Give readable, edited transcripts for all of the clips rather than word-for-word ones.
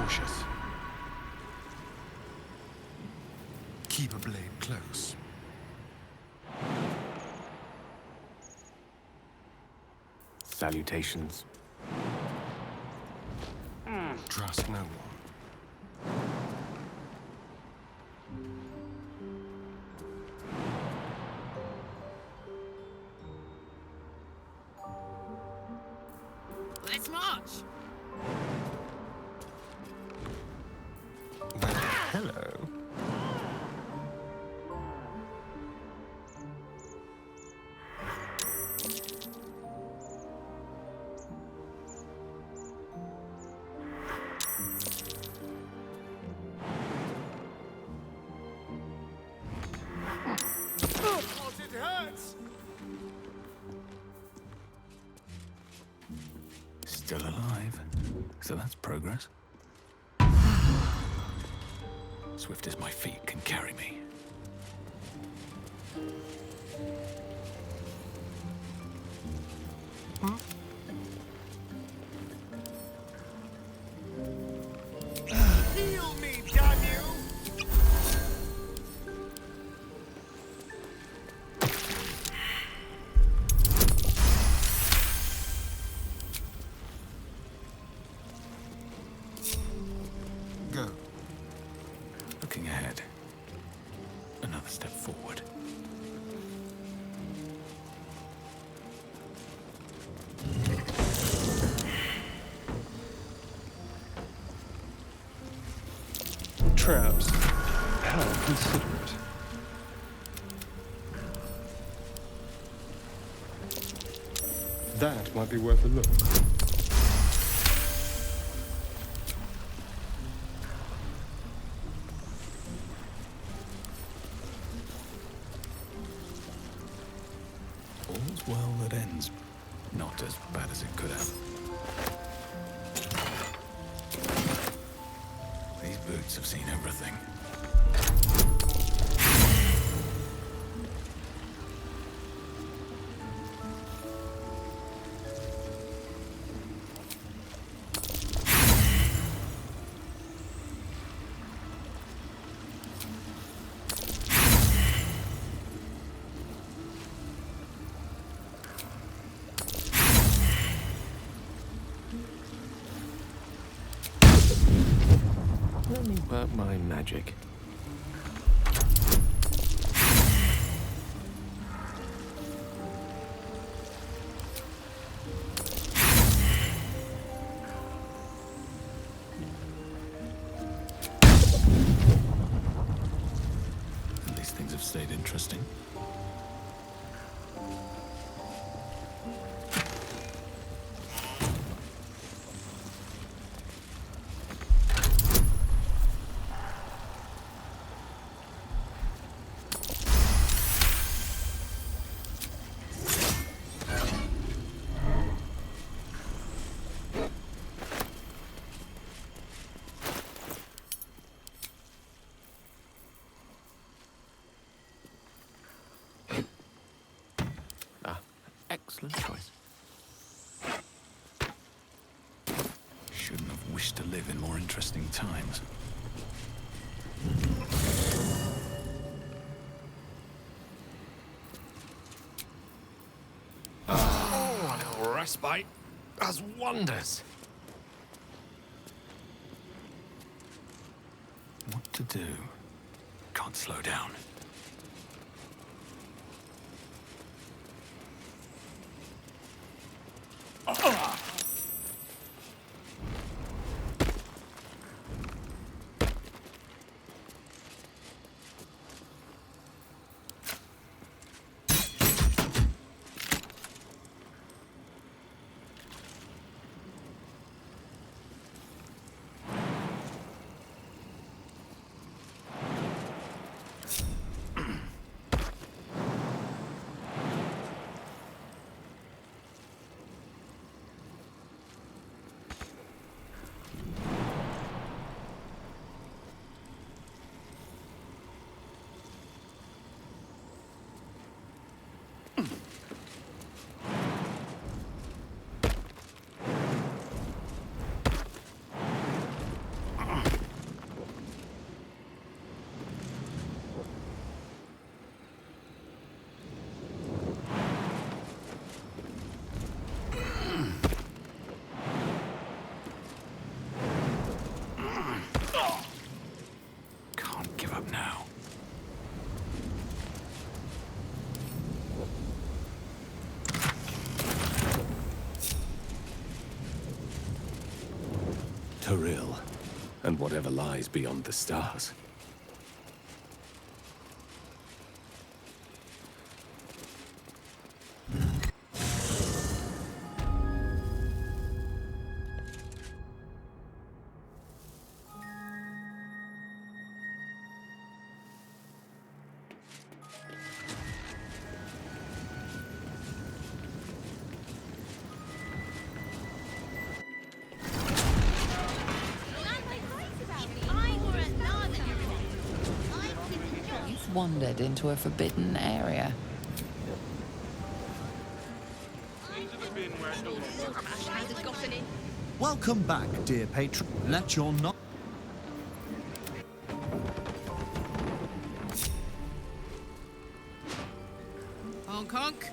cautious. Keep a blade close. Salutations. Trust no one. Let's march! Well, hello. It hurts! Still alive. So that's progress. Swift as my feet can carry me. Heal me, damn you! Go. Looking ahead. Another step forward. Traps. How considerate. That might be worth a look. All's well that ends. Not as bad as it could have. These boots have seen everything. Let me work my magic. At least things have stayed interesting. Excellent choice. Shouldn't have wished to live in more interesting times. Oh, a little respite does wonders. What to do? Can't slow down. Teril, and whatever lies beyond the stars. You've wandered into a forbidden area. Welcome back, dear patron. Let your not. Honk honk.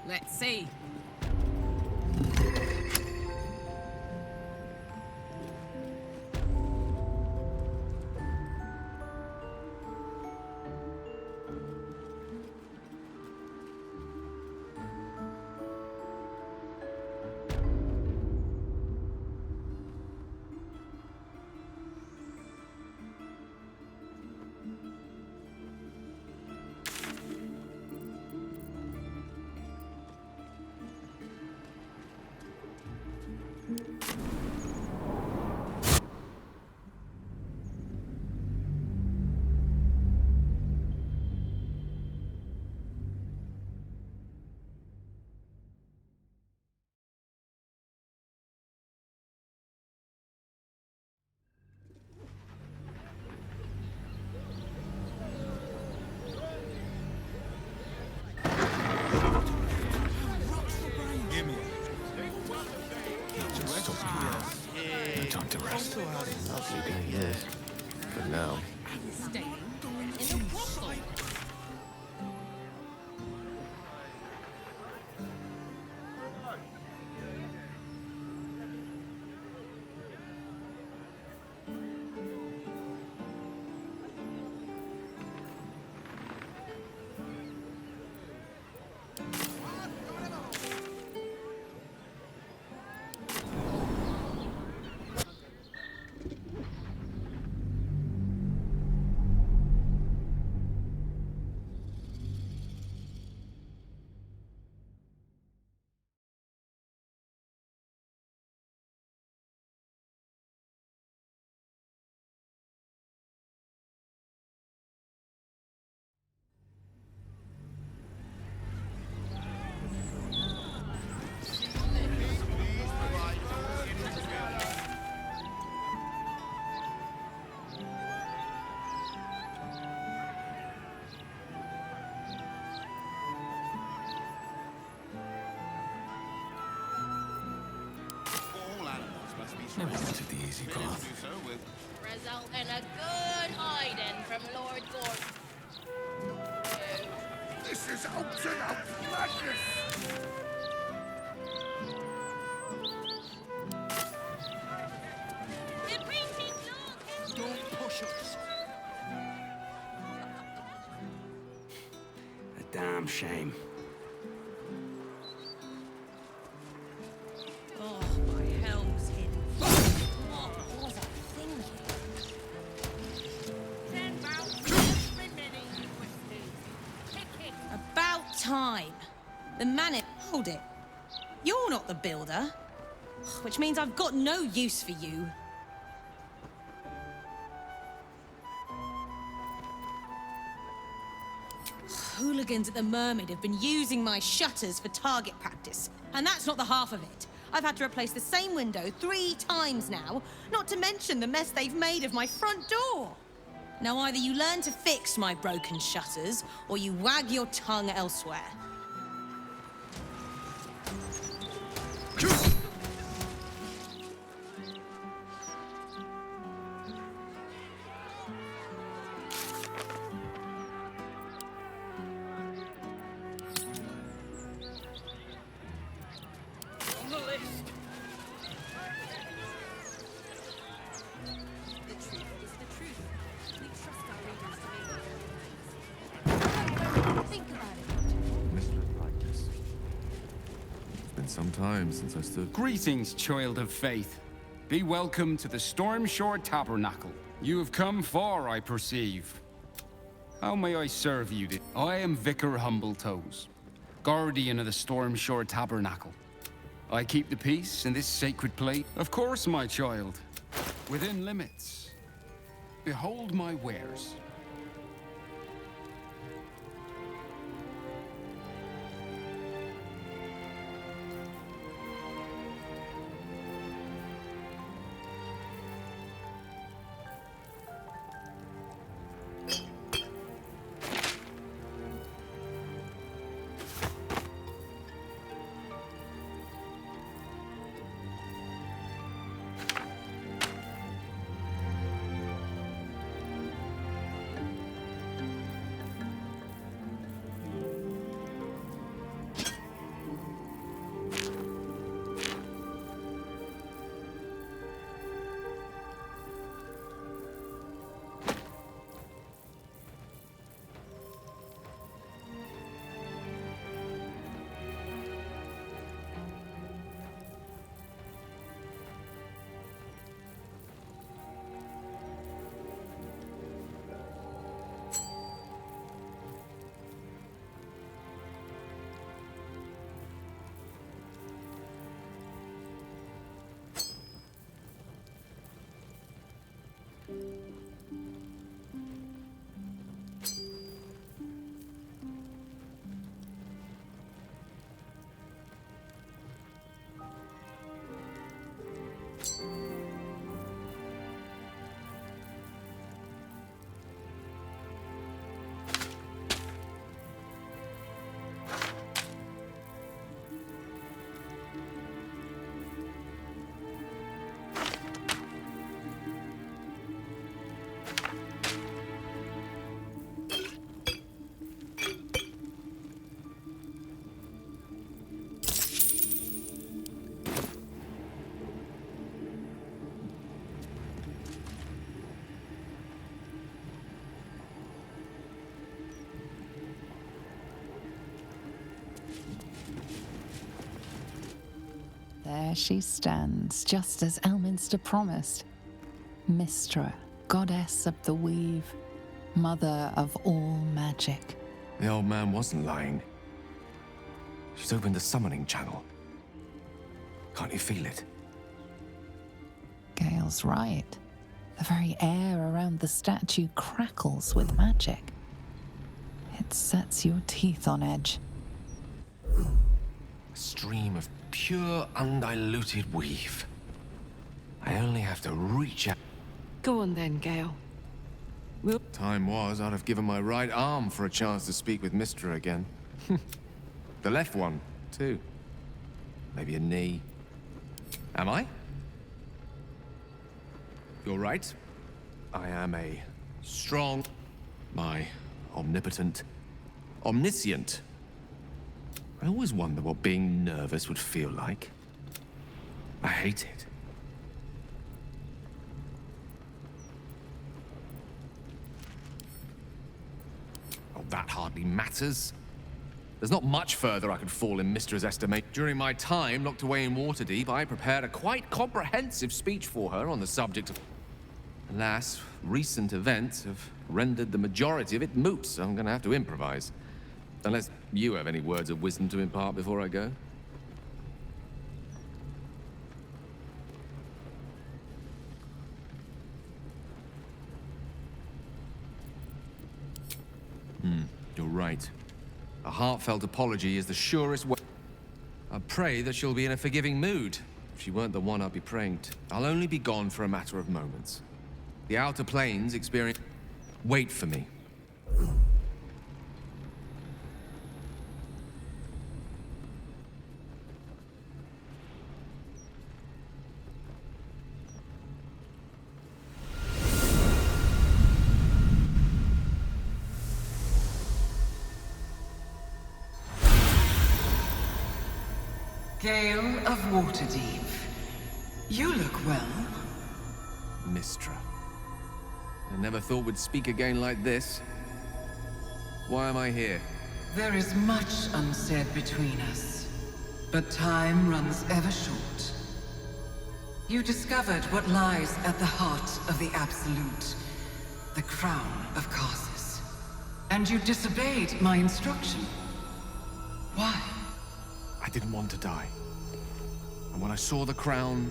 Let's see. No time to rest. Lovely day, yes. For now. Staying in a waffle. Never wanted the easy path. Result in a good hiding from Lord Gort. This is ultimate madness! The printing look! patience. A damn shame. Oh, my helm's hidden. What was I thinking? 10 pounds every minute you twisted. Pick it. About time. The man. Hold it. You're not the builder. Which means I've got no use for you. Hooligans at the Mermaid have been using my shutters for target practice. And that's not the half of it. I've had to replace the same window 3 times now, not to mention the mess they've made of my front door. Now either you learn to fix my broken shutters, or you wag your tongue elsewhere. On the list. The truth is the truth. We trust our readers to make think about it. Mistress like this. It's been some time since I stood. Greetings, child of faith. Be welcome to the Stormshore Tabernacle. You have come far, I perceive. How may I serve you? I am Vicar Humbletoes, guardian of the Stormshore Tabernacle. I keep the peace in this sacred place. Of course, my child. Within limits. Behold my wares. There she stands, just as Elminster promised. Mystra, goddess of the weave, mother of all magic. The old man wasn't lying. She's opened the summoning channel. Can't you feel it? Gale's right. The very air around the statue crackles with magic. It sets your teeth on edge. A stream of pure, undiluted weave. I only have to reach out. Go on then, Gale. Time was, I'd have given my right arm for a chance to speak with Mystra again. The left one, too. Maybe a knee. Am I? You're right. I am a strong, my omnipotent, omniscient. I always wonder what being nervous would feel like. I hate it. Well, that hardly matters. There's not much further I could fall in Mistra's estimation. During my time locked away in Waterdeep, I prepared a quite comprehensive speech for her on the subject of... Alas, recent events have rendered the majority of it moot, so I'm gonna have to improvise. Unless you have any words of wisdom to impart before I go. You're right. A heartfelt apology is the surest way. I pray that she'll be in a forgiving mood. If she weren't the one I'd be praying to. I'll only be gone for a matter of moments. The Outer Planes experience... Wait for me. Gale of Waterdeep. You look well. Mistra. I never thought we'd speak again like this. Why am I here? There is much unsaid between us, but time runs ever short. You discovered what lies at the heart of the Absolute, the crown of Karsus. And you disobeyed my instruction. Why? I didn't want to die. And when I saw the crown,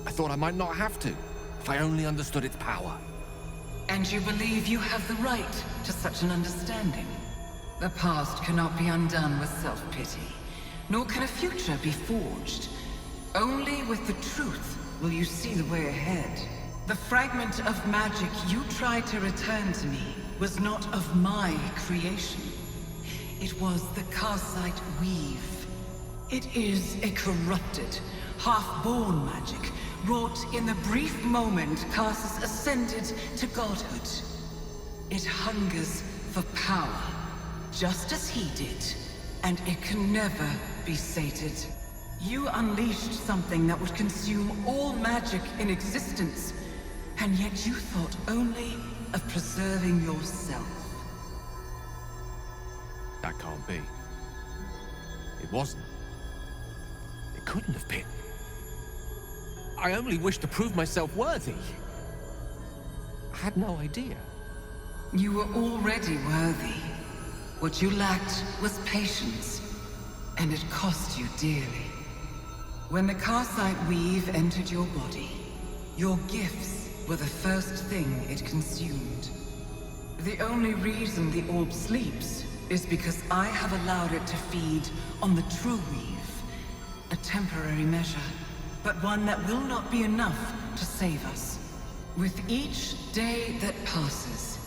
I thought I might not have to, if I only understood its power. And you believe you have the right to such an understanding? The past cannot be undone with self-pity, nor can a future be forged. Only with the truth will you see the way ahead. The fragment of magic you tried to return to me was not of my creation. It was the Karsite weave. It is a corrupted, half-born magic, wrought in the brief moment Karsus ascended to godhood. It hungers for power, just as he did, and it can never be sated. You unleashed something that would consume all magic in existence, and yet you thought only of preserving yourself. That can't be. It wasn't. It couldn't have been. I only wished to prove myself worthy. I had no idea. You were already worthy. What you lacked was patience, and it cost you dearly. When the Karsite weave entered your body, your gifts were the first thing it consumed. The only reason the orb sleeps is because I have allowed it to feed on the true weave. A temporary measure, but one that will not be enough to save us. With each day that passes,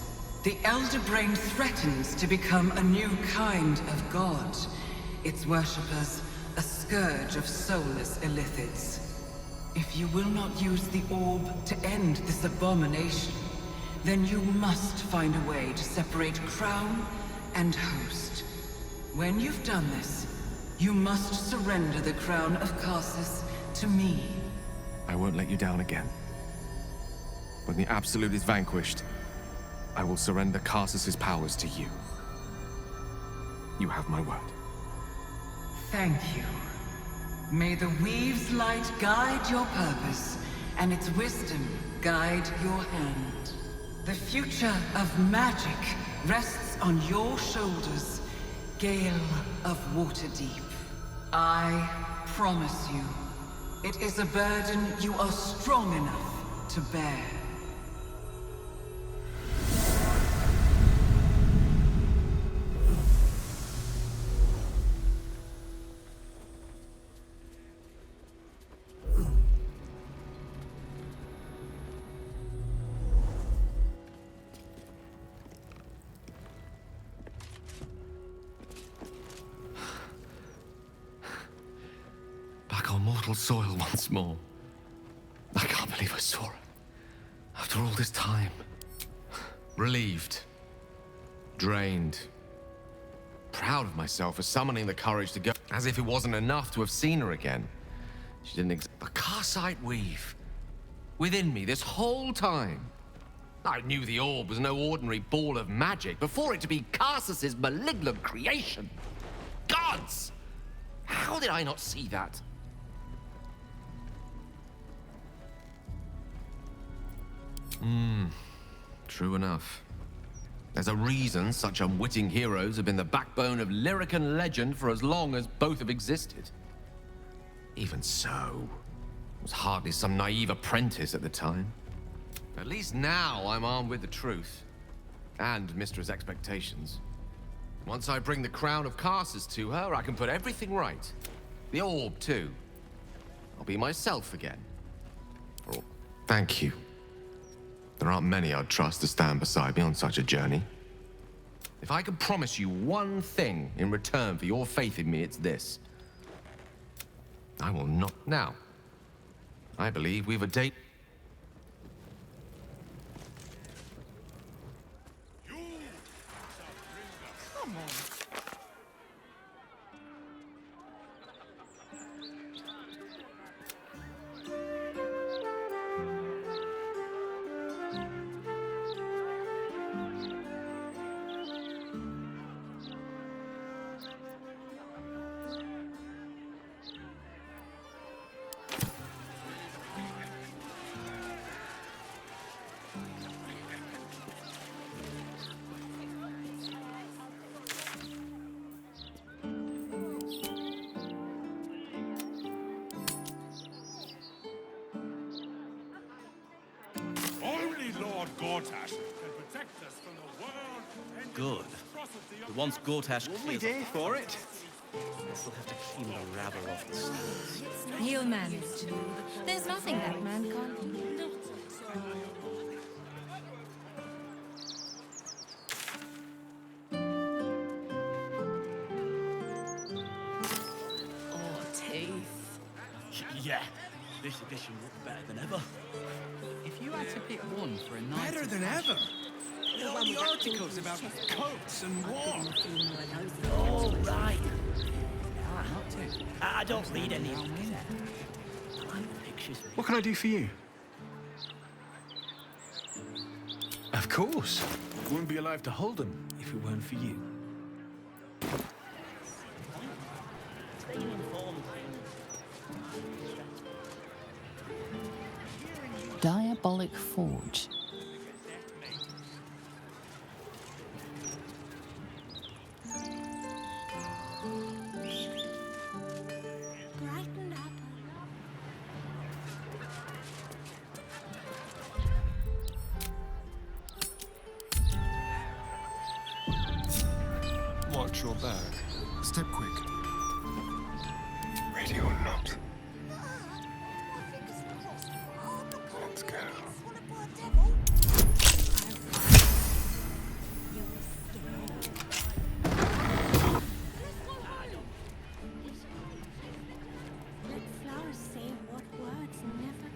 the Elder Brain threatens to become a new kind of god. Its worshippers, a scourge of soulless illithids. If you will not use the orb to end this abomination, then you must find a way to separate crown and host. When you've done this, you must surrender the crown of Karsus to me. I won't let you down again. When the Absolute is vanquished, I will surrender Karsus's powers to you. You have my word. Thank you. May the Weave's light guide your purpose, and its wisdom guide your hand. The future of magic rests on your shoulders, Gale of Waterdeep. I promise you, it is a burden you are strong enough to bear. Back on mortal soil once more. I can't believe I saw it. After all this time. Relieved. Drained. Proud of myself for summoning the courage to go. As if it wasn't enough to have seen her again. She didn't exist. The Karsite weave. Within me this whole time. I knew the orb was no ordinary ball of magic before it to be Carsus's malignant creation. Gods! How did I not see that? True enough. There's a reason such unwitting heroes have been the backbone of lyric and legend for as long as both have existed. Even so, I was hardly some naive apprentice at the time. At least now I'm armed with the truth, and Mistra's expectations. Once I bring the crown of Carsus to her, I can put everything right. The orb, too. I'll be myself again. Oh, thank you. There aren't many I'd trust to stand beside me on such a journey. If I can promise you one thing in return for your faith in me, it's this. I will not... Now, I believe we've a date... Only Lord Gortash can protect us from the world. Good. But once Gortash clears day for it. we'll have to clean the rabble off the stairs. He'll manage. There's nothing that man can't do. Oh, teeth. Yeah, this edition looks better than ever. If you had to pick one for a night... Better than ever. All the articles about coats and war. Oh, right. I don't read any of them. I like the pictures. What can I do for you? Of course. Wouldn't be alive to hold them if it weren't for you. Diabolic Forge. Brighten up. Watch your back. Step quick. Ready or not. Let's go. Let flowers say what words never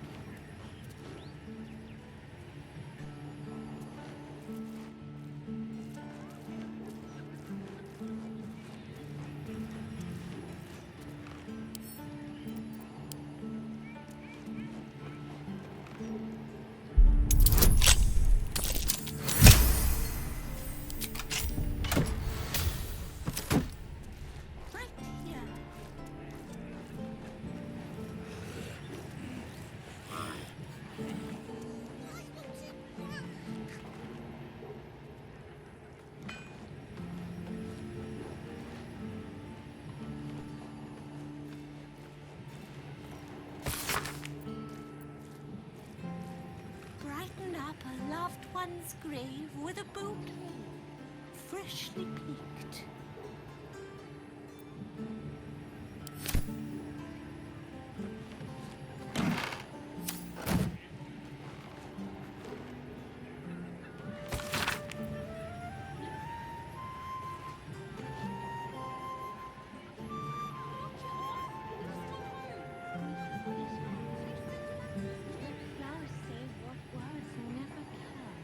Right here. Brighten up a loved one's grave with a bouquet, freshly picked. Flowers say what words never can.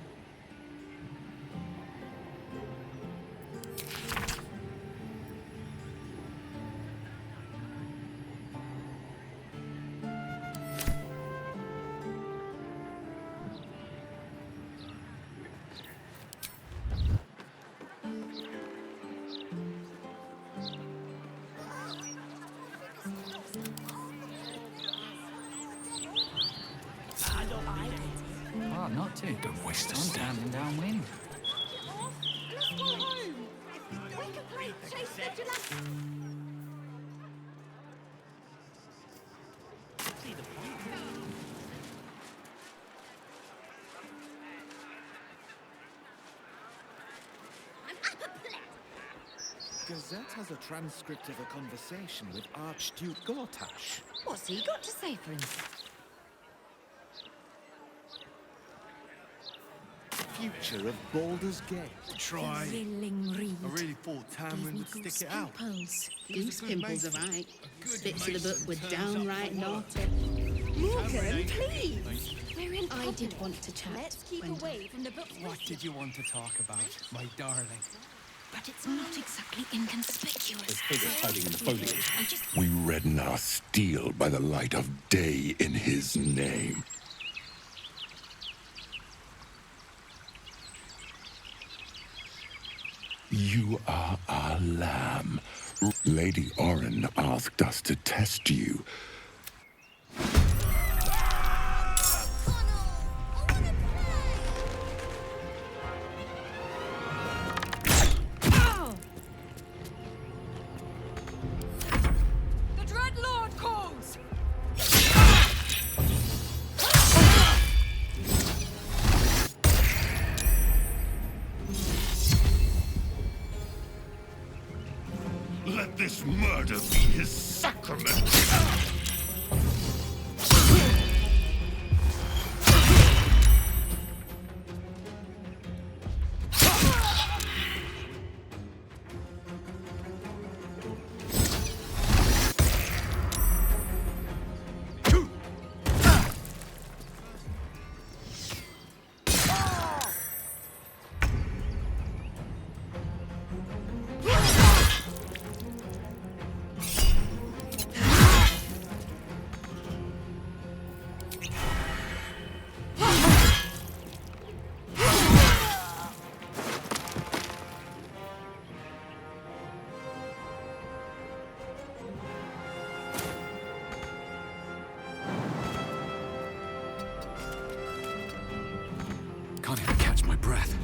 hard not to. Don't waste a I'm step. standing downwind. Let's go home. We can play Chase the Gillespie. Gazette has a transcript of a conversation with Archduke Gortash. What's he got to say for himself? Future of Baldurs Gate. Try. Thrilling read. I really thought Tamrin would stick it out. Goose pimples are right. Bits of the book were downright naughty. Morgan, please. We're in. I did want to chat. Let's keep Gwendolyn. away from the book. What did you want to talk about, my darling? But it's not exactly inconspicuous. Figures hiding in the foliage. I just. We redden our steel by the light of day in his name. You are our lamb. Lady Oren asked us to test you. The Dread Lord calls! Let this murder be his sacrament. Can't even catch my breath.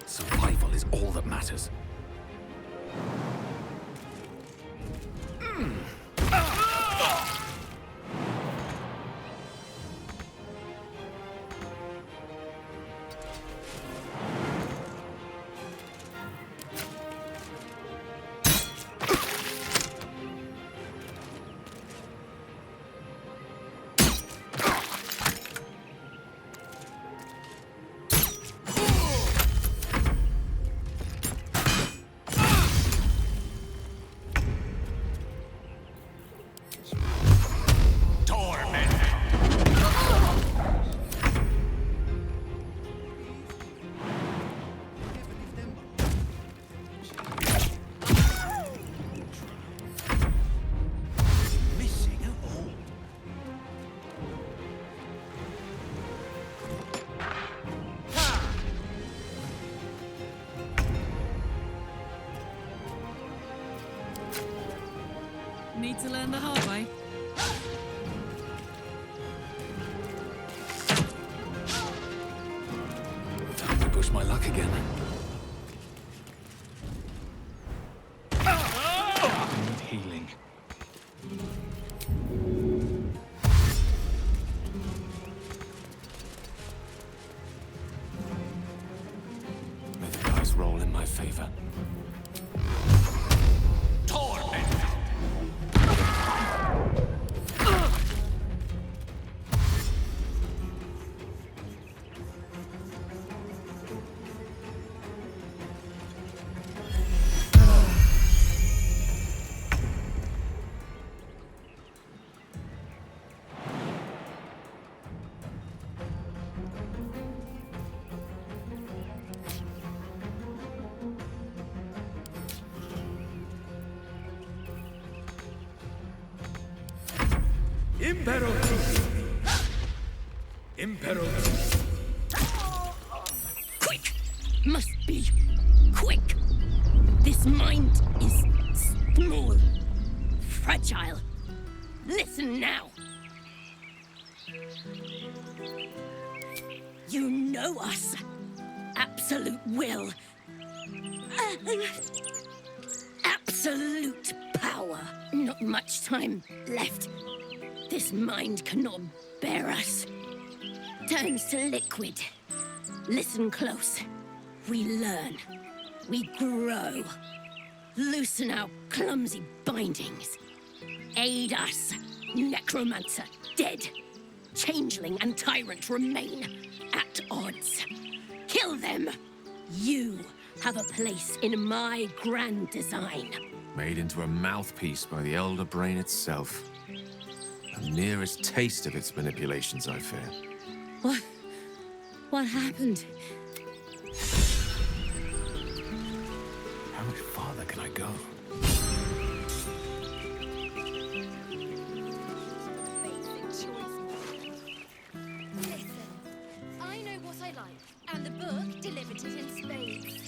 Survival is all that matters. need to learn the hard way. Time to push my luck again. I need healing. May the dice roll in my favor. Quick! Must be quick! This mind is small, fragile. Listen now. You know us. Absolute will. Absolute power. Not much time left. This mind cannot bear us. Turns to liquid. Listen close. We learn. We grow. Loosen our clumsy bindings. Aid us. Necromancer dead. Changeling and tyrant remain at odds. Kill them. You have a place in my grand design. Made into a mouthpiece by the Elder Brain itself. The nearest taste of its manipulations, I fear. What happened? How much farther can I go? Listen, I know what I like, and the book delivered it in spades.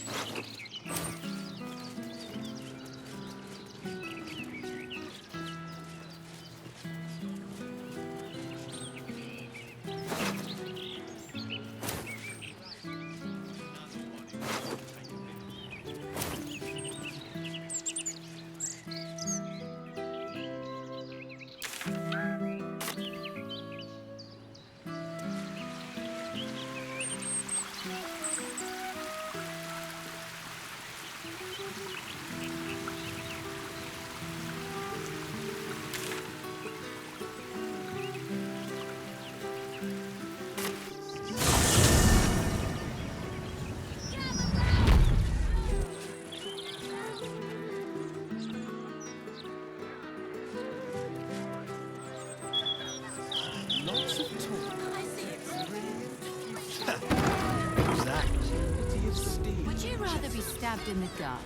Would you rather be stabbed in the gut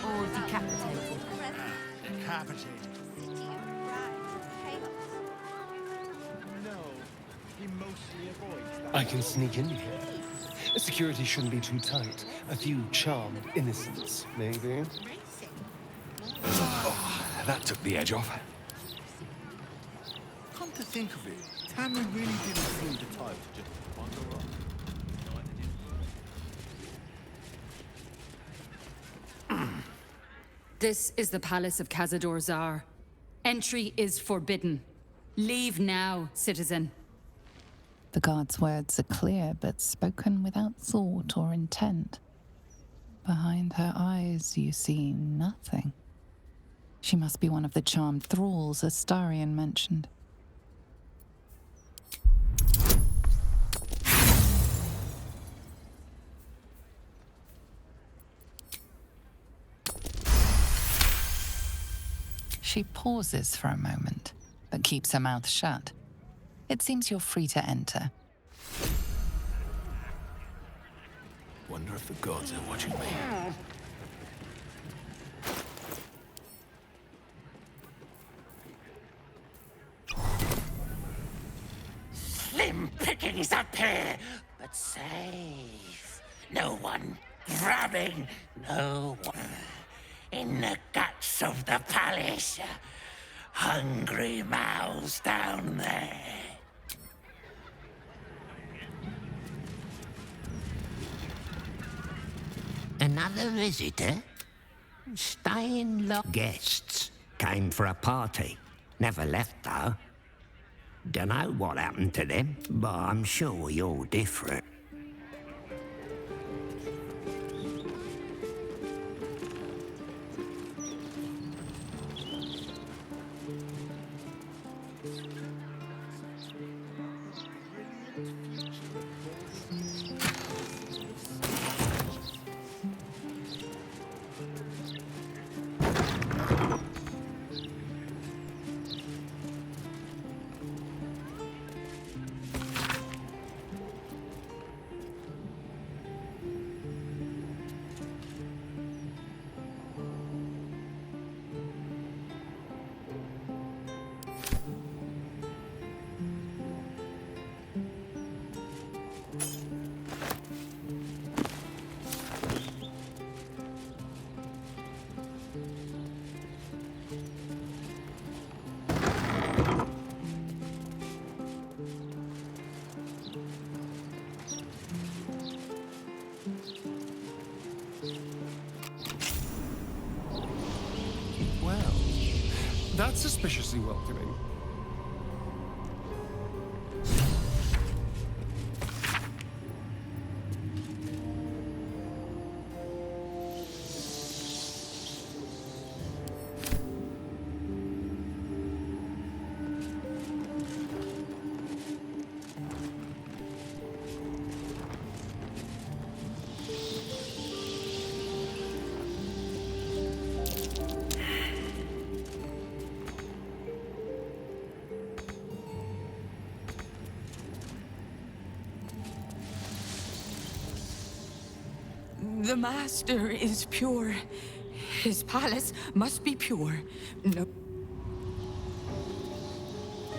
or decapitated? Decapitated. No, he mostly avoids that. I can sneak in here. Security shouldn't be too tight. A few charmed innocents, maybe. Oh, that took the edge off. Come to think of it, Tammy really didn't seem the type to just wander off. This is the Palace of Cazador Zar. Entry is forbidden. Leave now, citizen. The guard's words are clear, but spoken without thought or intent. Behind her eyes, you see nothing. She must be one of the charmed thralls Astarion mentioned. She pauses for a moment, but keeps her mouth shut. It seems you're free to enter. Wonder if the gods are watching me. Slim pickings up here, but safe. No one grabbing, no one. In the guts of the palace, hungry mouths down there. Another visitor? Staying long. Guests came for a party. Never left though. Dunno what happened to them, but I'm sure you're different. Well, that's suspiciously welcoming. The Master is pure. His palace must be pure. No.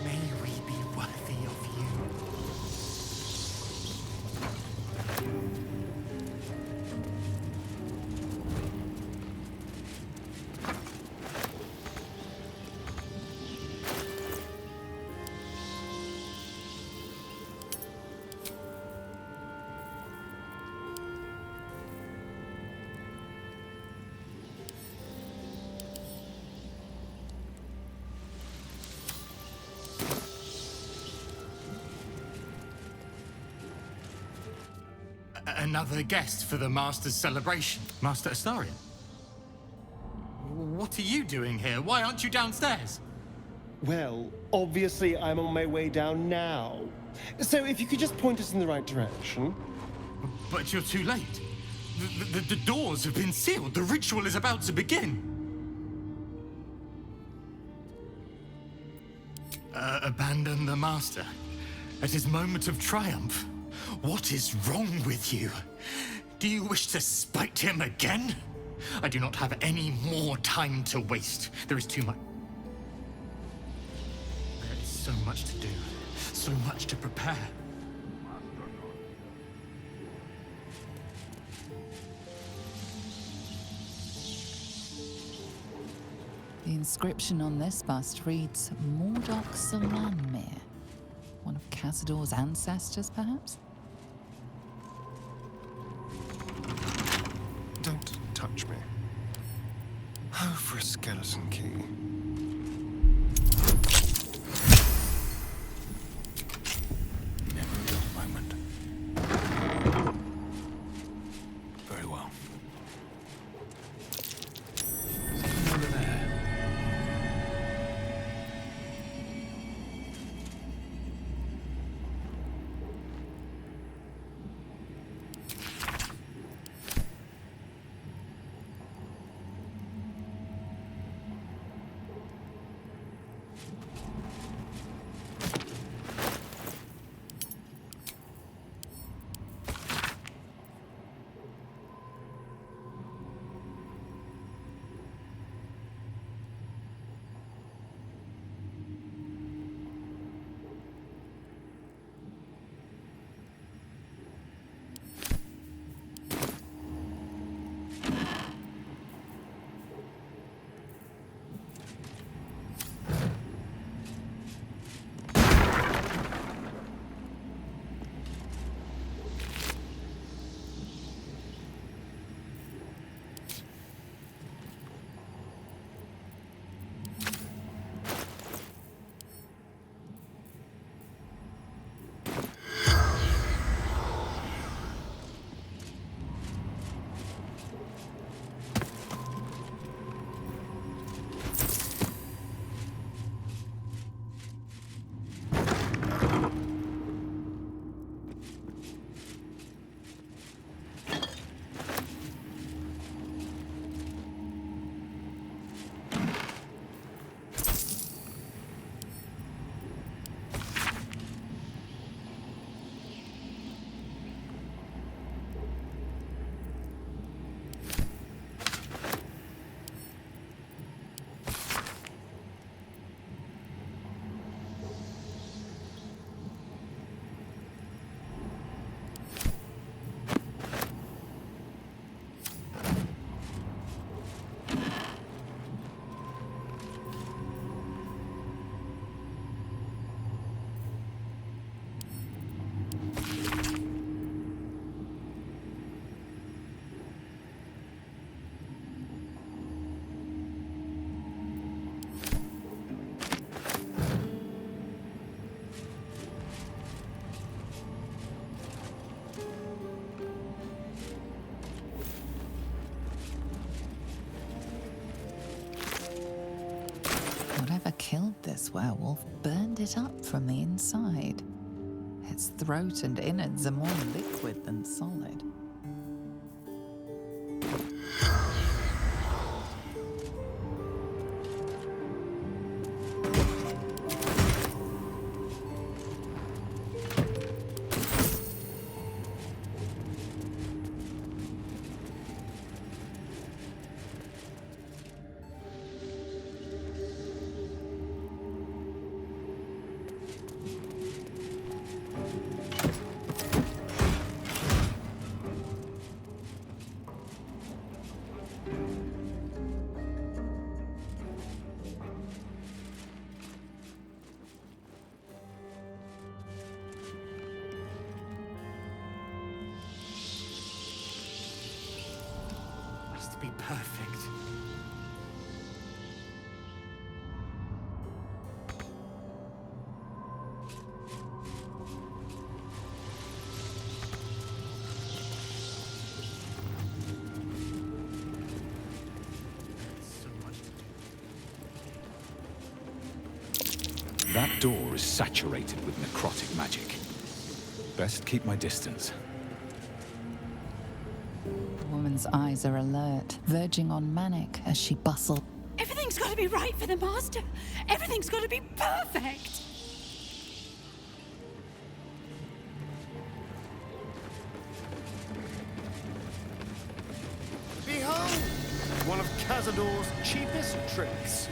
May we be worthy of you. Another guest for the Master's celebration. Master Astarion? What are you doing here? Why aren't you downstairs? Well, obviously I'm on my way down now. So if you could just point us in the right direction. But you're too late. The doors have been sealed. The ritual is about to begin. Abandon the Master at his moment of triumph. What is wrong with you? Do you wish to spite him again? I do not have any more time to waste. There is too much. There is so much to do, so much to prepare. The inscription on this bust reads Mordok Solanmir. One of Cazador's ancestors, perhaps? Don't touch me. Oh, for a skeleton key. Never a dull moment. Very well. Something over there. whoever killed this werewolf burned it up from the inside. Its throat and innards are more liquid than solid. Must be perfect. That door is saturated with necrotic magic. Best keep my distance. The woman's eyes are alert, verging on manic as she bustles. Everything's got to be right for the Master. Everything's got to be perfect. Behold! One of Cazador's cheapest tricks.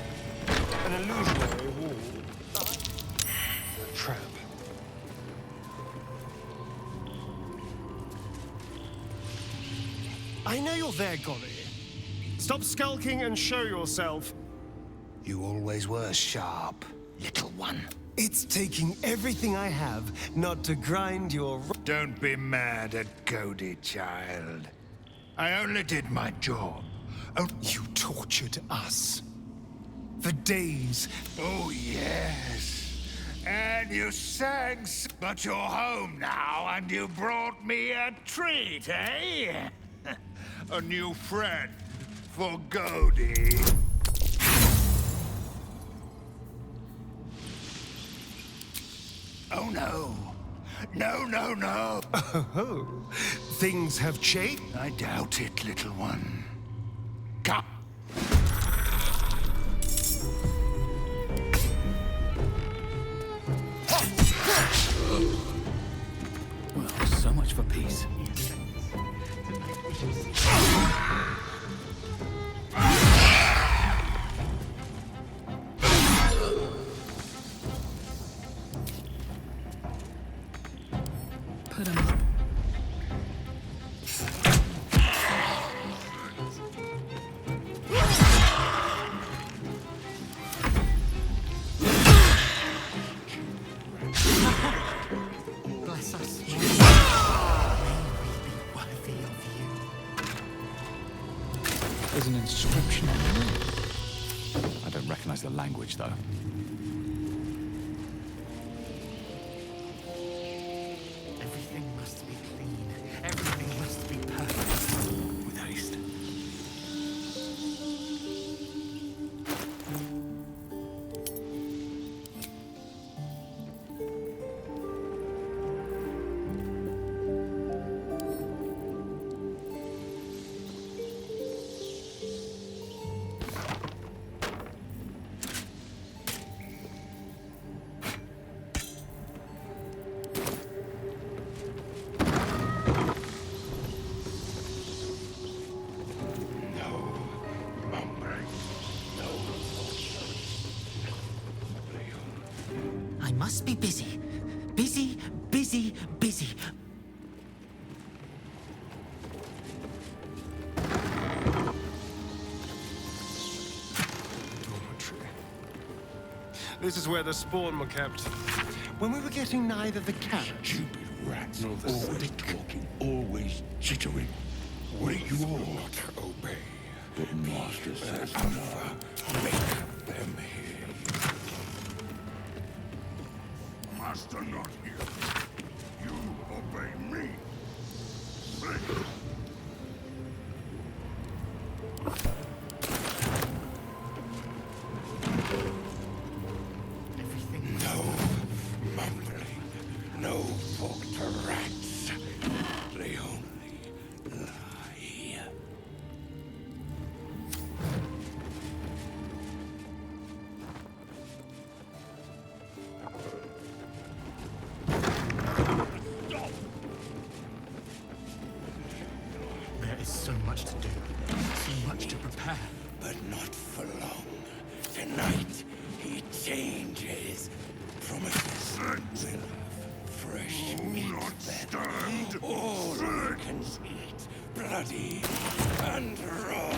An illusionary wall. A trap. I know you're there, Golly. Stop skulking and show yourself. You always were sharp, little one. It's taking everything I have not to grind your... Don't be mad at Cody, child. I only did my job. Oh, you tortured us. For days. Oh, yes. And you sang... But you're home now, and you brought me a treat, eh? A new friend for Cody. Oh, no. No, no, no. Oh, things have changed? I doubt it, little one. Come. Well, so much for peace. Put him up. Bless us. Worthy of you. There's an inscription on the wall. I don't recognize the language, though. Everything must be clean. Everything must be perfect. With haste. I must be busy. Busy, busy, busy. Dormitory. This is where the spawn were kept. When we were getting neither the cat... Stupid rats. Always talking, always jittering. Will you all not obey? The master says Alpha. Make them hear. Master not here. You obey me. Please. We'll have fresh meat then. All you can eat, bloody and raw.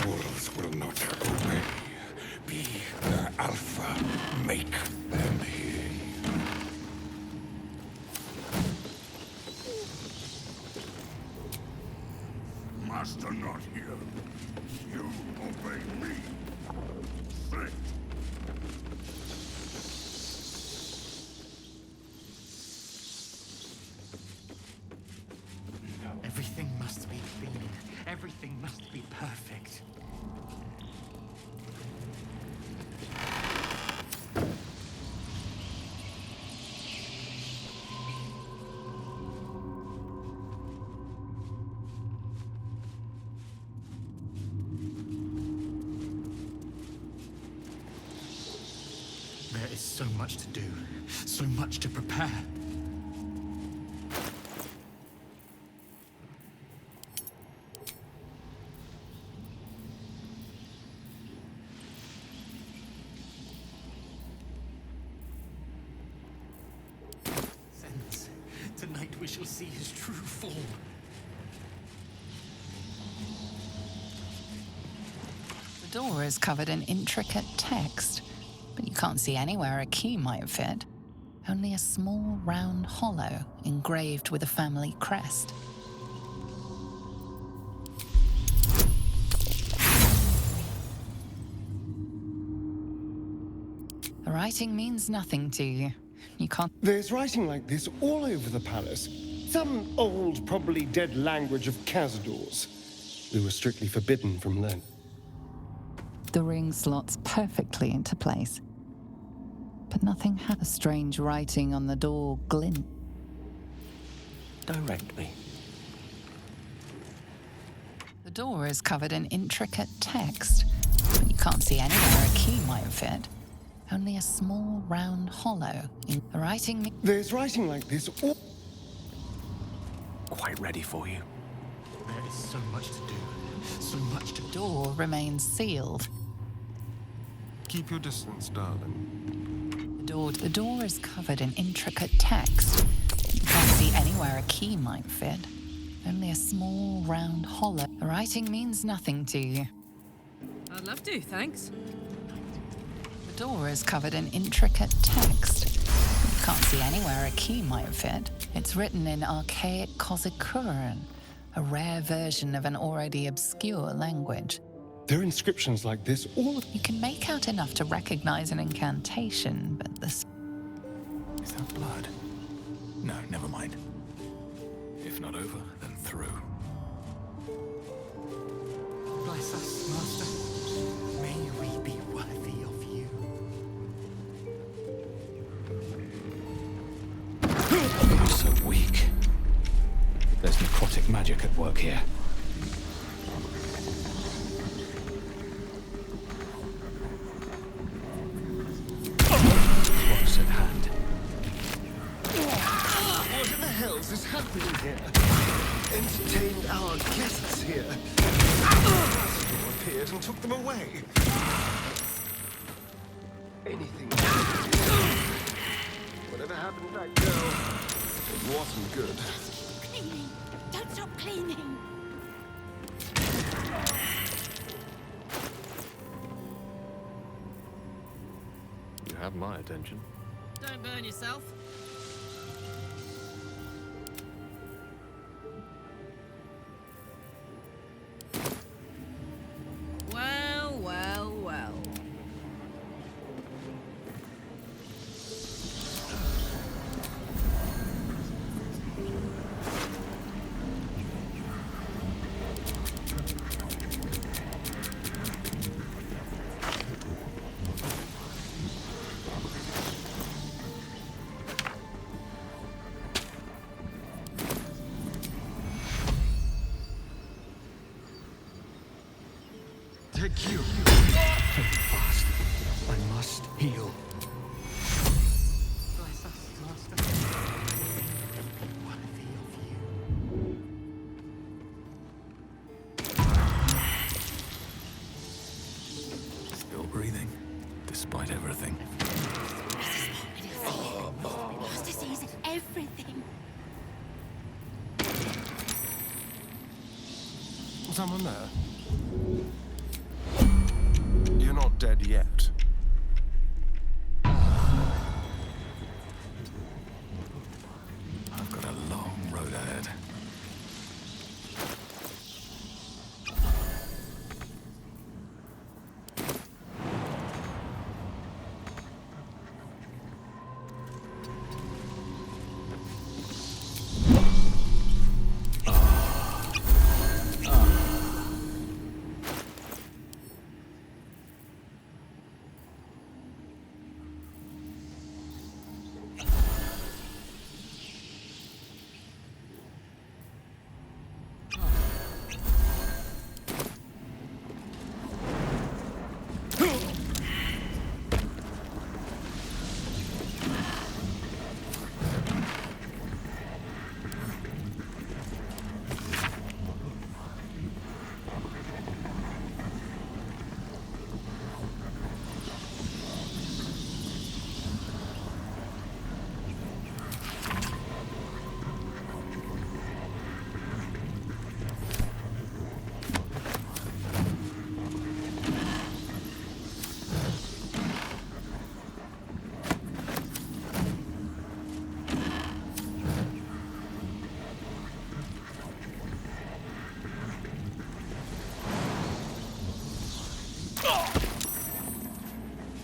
Wolves will not obey. Be their alpha. Make them hear you. Master not here. You obey me. Straight. Everything must be clean. Everything must be perfect. There is so much to do, so much to prepare. Sense, tonight we shall see his true form. The door is covered in intricate text, but you can't see anywhere a key might fit. Only a small round hollow engraved with a family crest. The writing means nothing to you. You can't. There's writing like this all over the palace. Some old, probably dead language of Cazador's. We were strictly forbidden from learning. The ring slots perfectly into place. But nothing had a strange writing on the door glint. Directly. The door is covered in intricate text, but you can't see anywhere a key might fit. Only a small round hollow in the writing. There's writing like this all... Quite ready for you. There is so much to do, so much to... The door remains sealed. Keep your distance, darling. The door is covered in intricate text. You can't see anywhere a key might fit. Only a small round hollow. The writing means nothing to you. I'd love to, thanks. The door is covered in intricate text. You can't see anywhere a key might fit. It's written in archaic Kozikuran, a rare version of an already obscure language. There are inscriptions like this all... You can make out enough to recognize an incantation, but this... Is that blood? No, never mind. If not over, then through. Bless us, Master. May we be worthy of you. You're so weak. There's necrotic magic at work here. Close at hand. What in the hell's is happening here? Entertained our guests here. Cazador appeared and took them away. Anything. Whatever happened to that girl, it wasn't good. Cleaning. Don't stop cleaning. You have my attention. Don't burn yourself. Well, well, well. Take you. Hold fast. I must heal. Bless us, Master. someone there? You're not dead yet. I've got a long road ahead.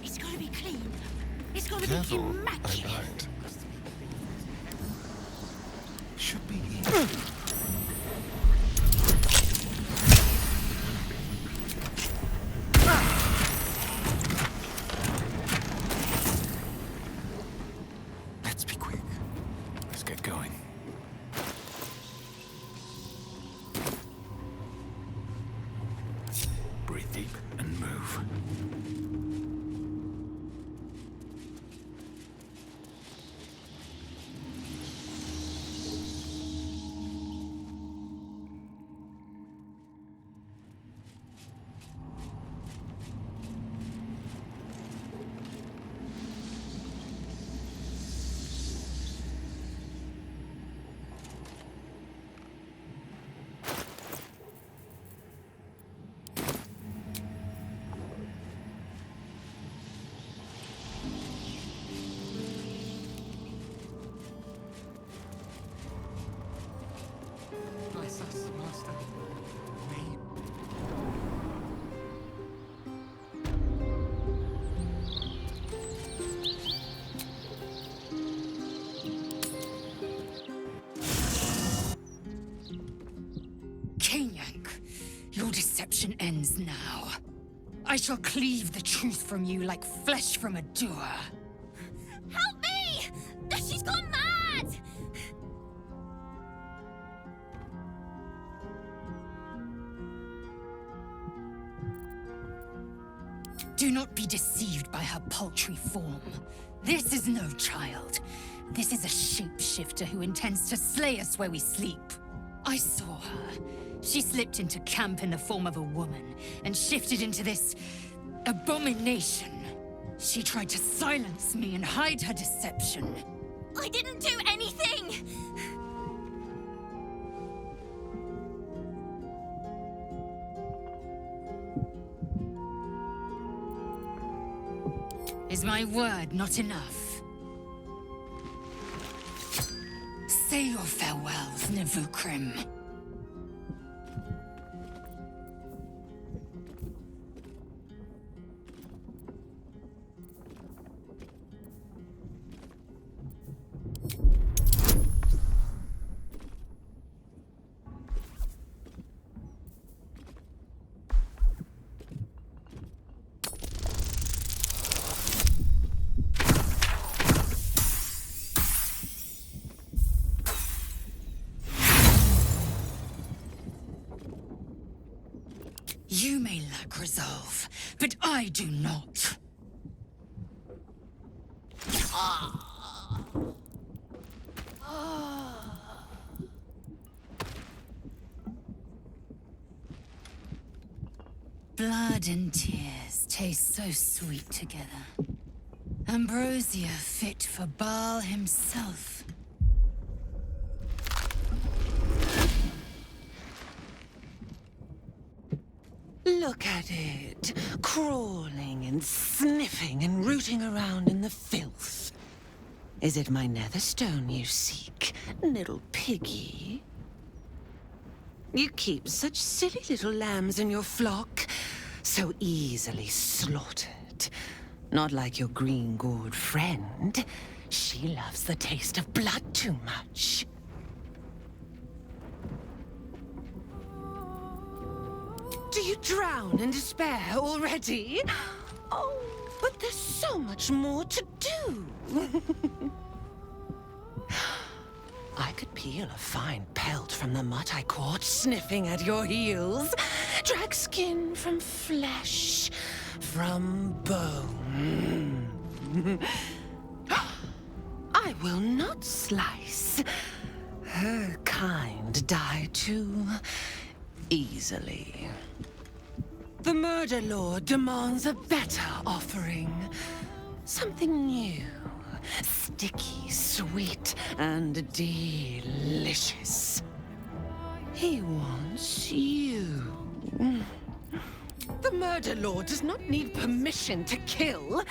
It's gotta be clean. It's gotta Careful, be I immaculate. lied. Should be easy. Let's be quick. Let's get going. Breathe deep and move. Bless us, Master. May Kanyank, your deception ends now. I shall cleave the truth from you like flesh from a doer. Help me! She's gone mad! Do not be deceived by her paltry form. This is no child. This is a shapeshifter who intends to slay us where we sleep. I saw her. She slipped into camp in the form of a woman and shifted into this abomination. She tried to silence me and hide her deception. I didn't do anything! Is my word not enough? Say your farewells, Navukrim. You may lack resolve, but I do not. Blood and tears taste so sweet together. Ambrosia fit for Baal himself. Look at it, crawling and sniffing and rooting around in the filth. Is it my netherstone you seek, little piggy? You keep such silly little lambs in your flock, so easily slaughtered. Not like your green-gored friend. She loves the taste of blood too much. Do you drown in despair already? Oh, but there's so much more to do. I could peel a fine pelt from the mutt I caught sniffing at your heels. Drag skin from flesh, from bone. I will not slice. Her kind die too easily. The Murder Lord demands a better offering. Something new. Sticky, sweet, and delicious. He wants you. The Murder Lord does not need permission to kill.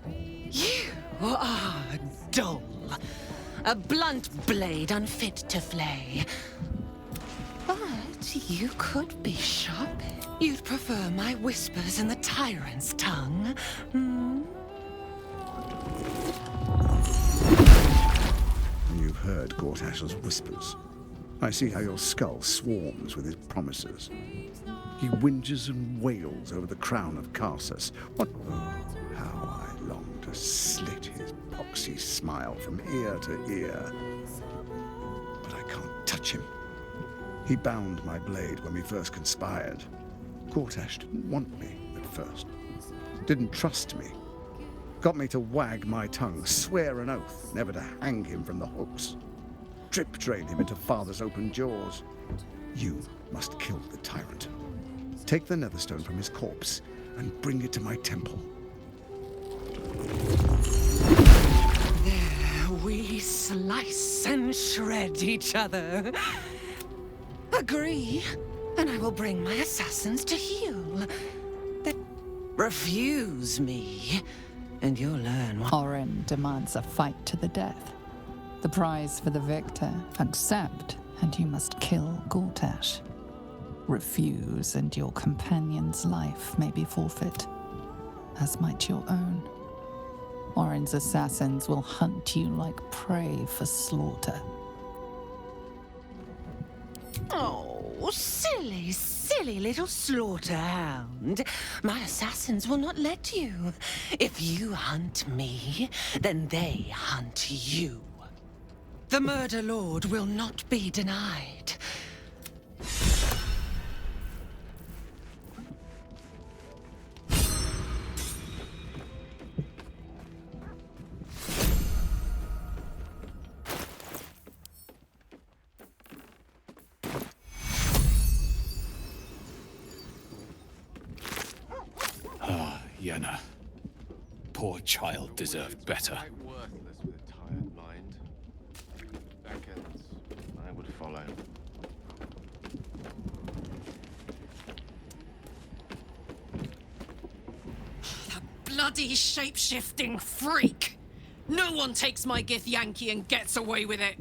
You are dull. A blunt blade unfit to flay. But you could be sharp. You'd prefer my whispers in the tyrant's tongue, hmm? You've heard Gortash's whispers. I see how your skull swarms with his promises. He whinges and wails over the crown of Karsus. What? Oh, how I long to slit his poxy smile from ear to ear. But I can't touch him. He bound my blade when we first conspired. Gortash didn't want me at first. Didn't trust me. Got me to wag my tongue, swear an oath never to hang him from the hooks. Drip drain him into father's open jaws. You must kill the tyrant. Take the netherstone from his corpse and bring it to my temple. There we slice and shred each other. Agree, and I will bring my assassins to heal. They refuse me, and you'll learn what... Orin demands a fight to the death. The prize for the victor. Accept, and you must kill Gortash. Refuse, and your companion's life may be forfeit, as might your own. Orin's assassins will hunt you like prey for slaughter. Oh, silly, silly little slaughterhound. My assassins will not let you. If you hunt me, then they hunt you. The Murder Lord will not be denied. Yenna. Poor child deserved better. Quite worthless with a tired mind. Beckons, I would follow. Bloody shape-shifting freak! No one takes my Githyanki and gets away with it!